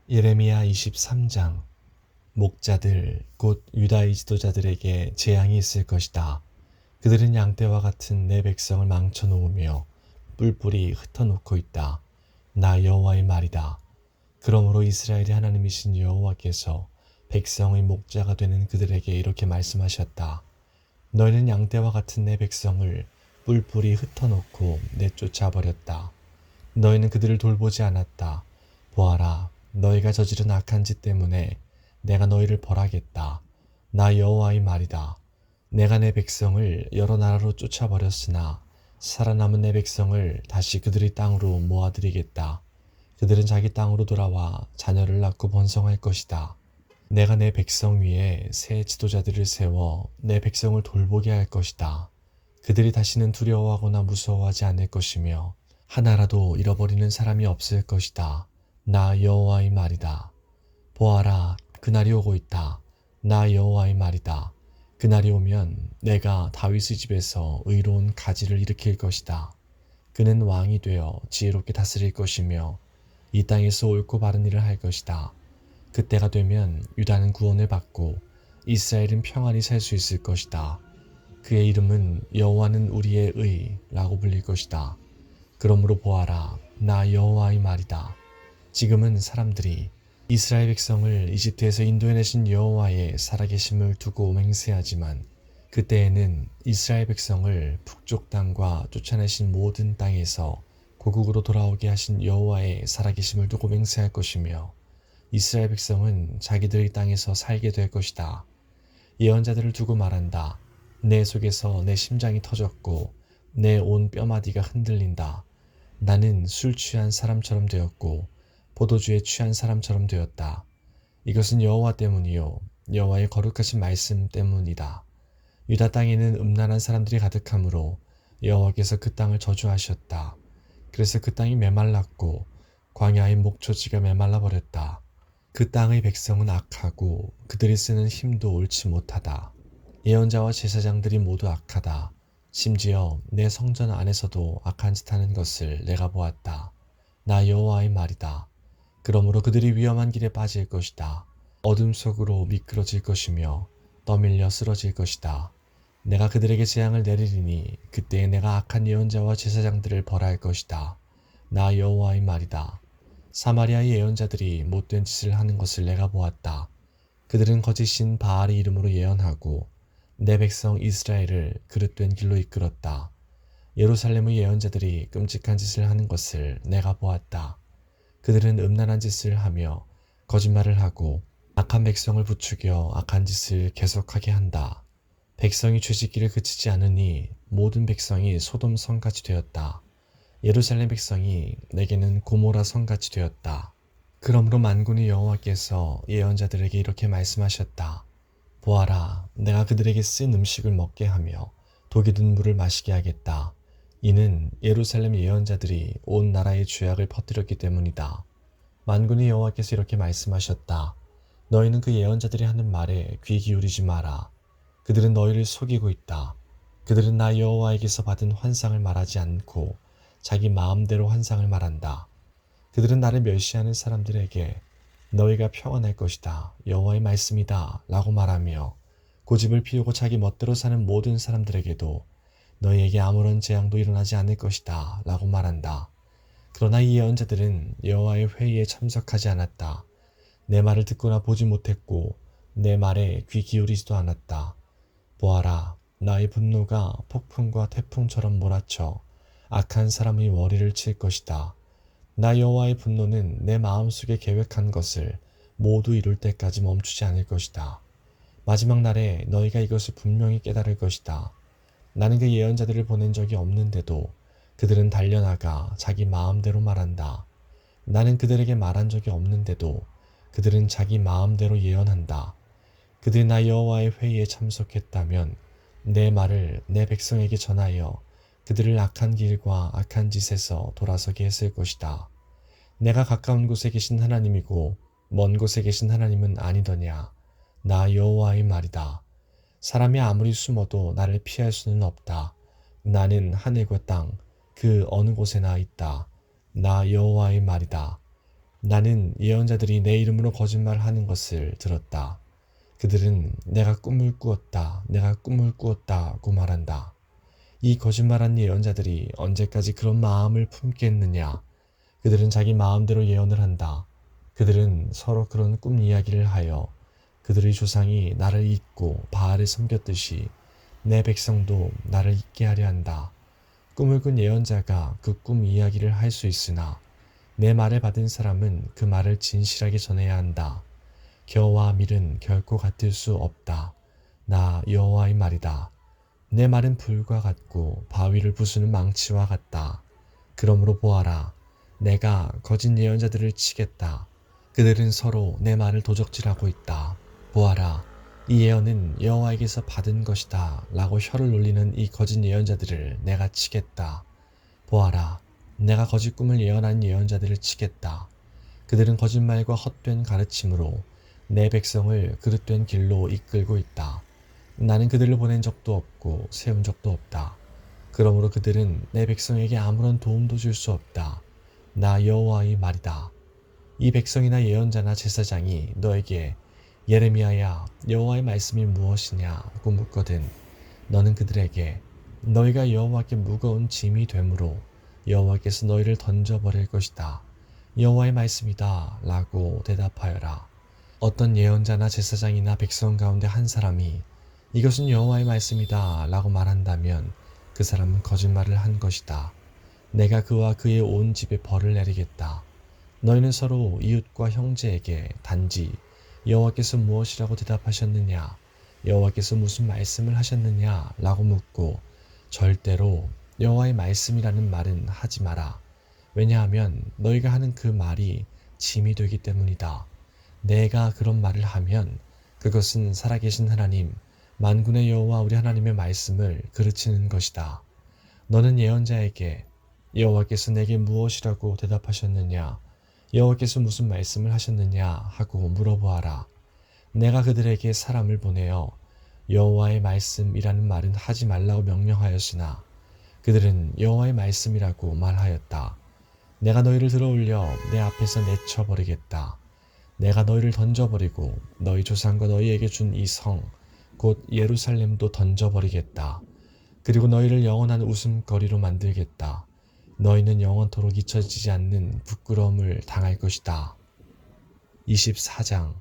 예레미야 23장. 목자들 곧 유다의 지도자들에게 재앙이 있을 것이다. 그들은 양떼와 같은 내 백성을 망쳐놓으며 뿔뿔이 흩어놓고 있다. 나 여호와의 말이다. 그러므로 이스라엘의 하나님이신 여호와께서 백성의 목자가 되는 그들에게 이렇게 말씀하셨다. 너희는 양떼와 같은 내 백성을 뿔뿔이 흩어놓고 내쫓아버렸다. 너희는 그들을 돌보지 않았다. 보아라, 너희가 저지른 악한 짓 때문에 내가 너희를 벌하겠다. 나 여호와의 말이다. 내가 내 백성을 여러 나라로 쫓아버렸으나 살아남은 내 백성을 다시 그들의 땅으로 모아드리겠다. 그들은 자기 땅으로 돌아와 자녀를 낳고 번성할 것이다. 내가 내 백성 위에 새 지도자들을 세워 내 백성을 돌보게 할 것이다. 그들이 다시는 두려워하거나 무서워하지 않을 것이며 하나라도 잃어버리는 사람이 없을 것이다. 나 여호와의 말이다. 보아라, 그날이 오고 있다. 나 여호와의 말이다. 그날이 오면 내가 다윗의 집에서 의로운 가지를 일으킬 것이다. 그는 왕이 되어 지혜롭게 다스릴 것이며 이 땅에서 옳고 바른 일을 할 것이다. 그때가 되면 유다는 구원을 받고 이스라엘은 평안히 살 수 있을 것이다. 그의 이름은 여호와는 우리의 의라고 불릴 것이다. 그러므로 보아라, 나 여호와의 말이다. 지금은 사람들이 이스라엘 백성을 이집트에서 인도해내신 여호와의 살아계심을 두고 맹세하지만 그때에는 이스라엘 백성을 북쪽 땅과 쫓아내신 모든 땅에서 고국으로 돌아오게 하신 여호와의 살아계심을 두고 맹세할 것이며 이스라엘 백성은 자기들의 땅에서 살게 될 것이다. 예언자들을 두고 말한다. 내 속에서 내 심장이 터졌고 내 온 뼈마디가 흔들린다. 나는 술 취한 사람처럼 되었고 포도주에 취한 사람처럼 되었다. 이것은 여호와 때문이요 여호와의 거룩하신 말씀 때문이다. 유다 땅에는 음란한 사람들이 가득하므로 여호와께서 그 땅을 저주하셨다. 그래서 그 땅이 메말랐고 광야의 목초지가 메말라 버렸다. 그 땅의 백성은 악하고 그들이 쓰는 힘도 옳지 못하다. 예언자와 제사장들이 모두 악하다. 심지어 내 성전 안에서도 악한 짓 하는 것을 내가 보았다. 나 여호와의 말이다. 그러므로 그들이 위험한 길에 빠질 것이다. 어둠 속으로 미끄러질 것이며 떠밀려 쓰러질 것이다. 내가 그들에게 재앙을 내리리니 그때에 내가 악한 예언자와 제사장들을 벌할 것이다. 나 여호와의 말이다. 사마리아의 예언자들이 못된 짓을 하는 것을 내가 보았다. 그들은 거짓인 바알의 이름으로 예언하고 내 백성 이스라엘을 그릇된 길로 이끌었다. 예루살렘의 예언자들이 끔찍한 짓을 하는 것을 내가 보았다. 그들은 음란한 짓을 하며 거짓말을 하고 악한 백성을 부추겨 악한 짓을 계속하게 한다. 백성이 죄짓기를 그치지 않으니 모든 백성이 소돔 성같이 되었다. 예루살렘 백성이 내게는 고모라 성같이 되었다. 그러므로 만군의 여호와께서 예언자들에게 이렇게 말씀하셨다. 보아라, 내가 그들에게 쓴 음식을 먹게 하며 독이 든 물을 마시게 하겠다. 이는 예루살렘 예언자들이 온 나라의 죄악을 퍼뜨렸기 때문이다. 만군의 여호와께서 이렇게 말씀하셨다. 너희는 그 예언자들이 하는 말에 귀 기울이지 마라. 그들은 너희를 속이고 있다. 그들은 나 여호와에게서 받은 환상을 말하지 않고 자기 마음대로 환상을 말한다. 그들은 나를 멸시하는 사람들에게 너희가 평안할 것이다. 여호와의 말씀이다. 라고 말하며 고집을 피우고 자기 멋대로 사는 모든 사람들에게도 너희에게 아무런 재앙도 일어나지 않을 것이다. 라고 말한다. 그러나 이 예언자들은 여호와의 회의에 참석하지 않았다. 내 말을 듣거나 보지 못했고 내 말에 귀 기울이지도 않았다. 보아라, 나의 분노가 폭풍과 태풍처럼 몰아쳐 악한 사람의 머리를 칠 것이다. 나 여호와의 분노는 내 마음속에 계획한 것을 모두 이룰 때까지 멈추지 않을 것이다. 마지막 날에 너희가 이것을 분명히 깨달을 것이다. 나는 그 예언자들을 보낸 적이 없는데도 그들은 달려나가 자기 마음대로 말한다. 나는 그들에게 말한 적이 없는데도 그들은 자기 마음대로 예언한다. 그들이 나 여호와의 회의에 참석했다면 내 말을 내 백성에게 전하여 그들을 악한 길과 악한 짓에서 돌아서게 했을 것이다. 내가 가까운 곳에 계신 하나님이고 먼 곳에 계신 하나님은 아니더냐. 나 여호와의 말이다. 사람이 아무리 숨어도 나를 피할 수는 없다. 나는 하늘과 땅 그 어느 곳에나 있다. 나 여호와의 말이다. 나는 예언자들이 내 이름으로 거짓말하는 것을 들었다. 그들은 내가 꿈을 꾸었다, 내가 꿈을 꾸었다고 말한다. 이 거짓말한 예언자들이 언제까지 그런 마음을 품겠느냐? 그들은 자기 마음대로 예언을 한다. 그들은 서로 그런 꿈 이야기를 하여 그들의 조상이 나를 잊고 바알을 섬겼듯이 내 백성도 나를 잊게 하려 한다. 꿈을 꾼 예언자가 그 꿈 이야기를 할 수 있으나 내 말을 받은 사람은 그 말을 진실하게 전해야 한다. 겨와 밀은 결코 같을 수 없다. 나 여호와의 말이다. 내 말은 불과 같고 바위를 부수는 망치와 같다. 그러므로 보아라. 내가 거짓 예언자들을 치겠다. 그들은 서로 내 말을 도적질하고 있다. 보아라. 이 예언은 여호와에게서 받은 것이다 라고 혀를 놀리는 이 거짓 예언자들을 내가 치겠다. 보아라. 내가 거짓 꿈을 예언한 예언자들을 치겠다. 그들은 거짓말과 헛된 가르침으로 내 백성을 그릇된 길로 이끌고 있다. 나는 그들을 보낸 적도 없고 세운 적도 없다. 그러므로 그들은 내 백성에게 아무런 도움도 줄 수 없다. 나 여호와의 말이다. 이 백성이나 예언자나 제사장이 너에게 예레미야야 여호와의 말씀이 무엇이냐고 묻거든 너는 그들에게 너희가 여호와께 무거운 짐이 되므로 여호와께서 너희를 던져버릴 것이다. 여호와의 말씀이다 라고 대답하여라. 어떤 예언자나 제사장이나 백성 가운데 한 사람이 이것은 여호와의 말씀이다 라고 말한다면 그 사람은 거짓말을 한 것이다. 내가 그와 그의 온 집에 벌을 내리겠다. 너희는 서로 이웃과 형제에게 단지 여호와께서 무엇이라고 대답하셨느냐, 여호와께서 무슨 말씀을 하셨느냐 라고 묻고 절대로 여호와의 말씀이라는 말은 하지 마라. 왜냐하면 너희가 하는 그 말이 짐이 되기 때문이다. 내가 그런 말을 하면 그것은 살아계신 하나님, 만군의 여호와 우리 하나님의 말씀을 그르치는 것이다. 너는 예언자에게 여호와께서 내게 무엇이라고 대답하셨느냐, 여호와께서 무슨 말씀을 하셨느냐 하고 물어보아라. 내가 그들에게 사람을 보내어 여호와의 말씀이라는 말은 하지 말라고 명령하였으나 그들은 여호와의 말씀이라고 말하였다. 내가 너희를 들어올려 내 앞에서 내쳐버리겠다. 내가 너희를 던져버리고 너희 조상과 너희에게 준 이 성, 곧 예루살렘도 던져버리겠다. 그리고 너희를 영원한 웃음거리로 만들겠다. 너희는 영원토록 잊혀지지 않는 부끄러움을 당할 것이다. 24장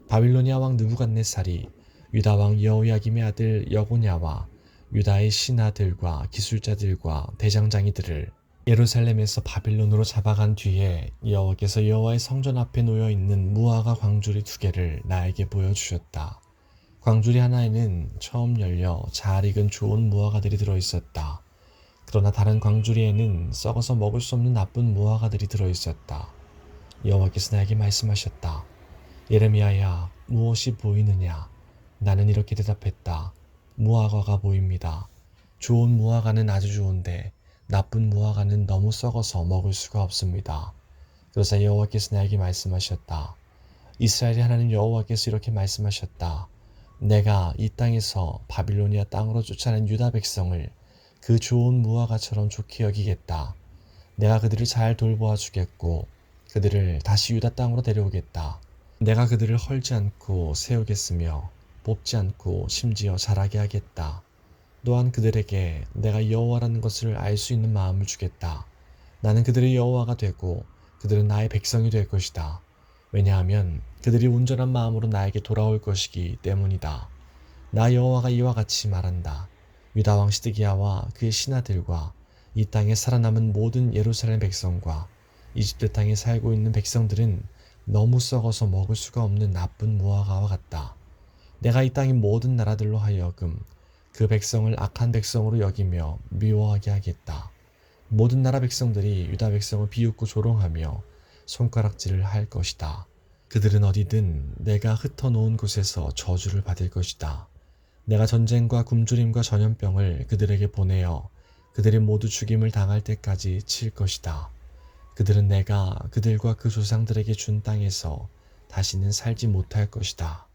바빌로니아 왕 느부갓네살이 유다 왕 여호야김의 아들 여고냐와 유다의 신하들과 기술자들과 대장장이들을 예루살렘에서 바빌론으로 잡아간 뒤에 여호와께서 여호와의 성전 앞에 놓여 있는 무화과 광주리 2개를 나에게 보여주셨다. 광주리 하나에는 처음 열려 잘 익은 좋은 무화과들이 들어있었다. 그러나 다른 광주리에는 썩어서 먹을 수 없는 나쁜 무화과들이 들어있었다. 여호와께서 나에게 말씀하셨다. 예레미야야, 무엇이 보이느냐? 나는 이렇게 대답했다. 무화과가 보입니다. 좋은 무화과는 아주 좋은데 나쁜 무화과는 너무 썩어서 먹을 수가 없습니다. 그러자 여호와께서 나에게 말씀하셨다. 이스라엘의 하나님 여호와께서 이렇게 말씀하셨다. 내가 이 땅에서 바빌로니아 땅으로 쫓아낸 유다 백성을 그 좋은 무화과처럼 좋게 여기겠다. 내가 그들을 잘 돌보아 주겠고 그들을 다시 유다 땅으로 데려오겠다. 내가 그들을 헐지 않고 세우겠으며 뽑지 않고 심지어 자라게 하겠다. 또한 그들에게 내가 여호와라는 것을 알 수 있는 마음을 주겠다. 나는 그들의 여호와가 되고 그들은 나의 백성이 될 것이다. 왜냐하면 그들이 온전한 마음으로 나에게 돌아올 것이기 때문이다. 나 여호와가 이와 같이 말한다. 유다 왕 시드기야와 그의 신하들과 이 땅에 살아남은 모든 예루살렘 백성과 이집트 땅에 살고 있는 백성들은 너무 썩어서 먹을 수가 없는 나쁜 무화과와 같다. 내가 이 땅의 모든 나라들로 하여금 그 백성을 악한 백성으로 여기며 미워하게 하겠다. 모든 나라 백성들이 유다 백성을 비웃고 조롱하며 손가락질을 할 것이다. 그들은 어디든 내가 흩어놓은 곳에서 저주를 받을 것이다. 내가 전쟁과 굶주림과 전염병을 그들에게 보내어 그들이 모두 죽임을 당할 때까지 칠 것이다. 그들은 내가 그들과 그 조상들에게 준 땅에서 다시는 살지 못할 것이다.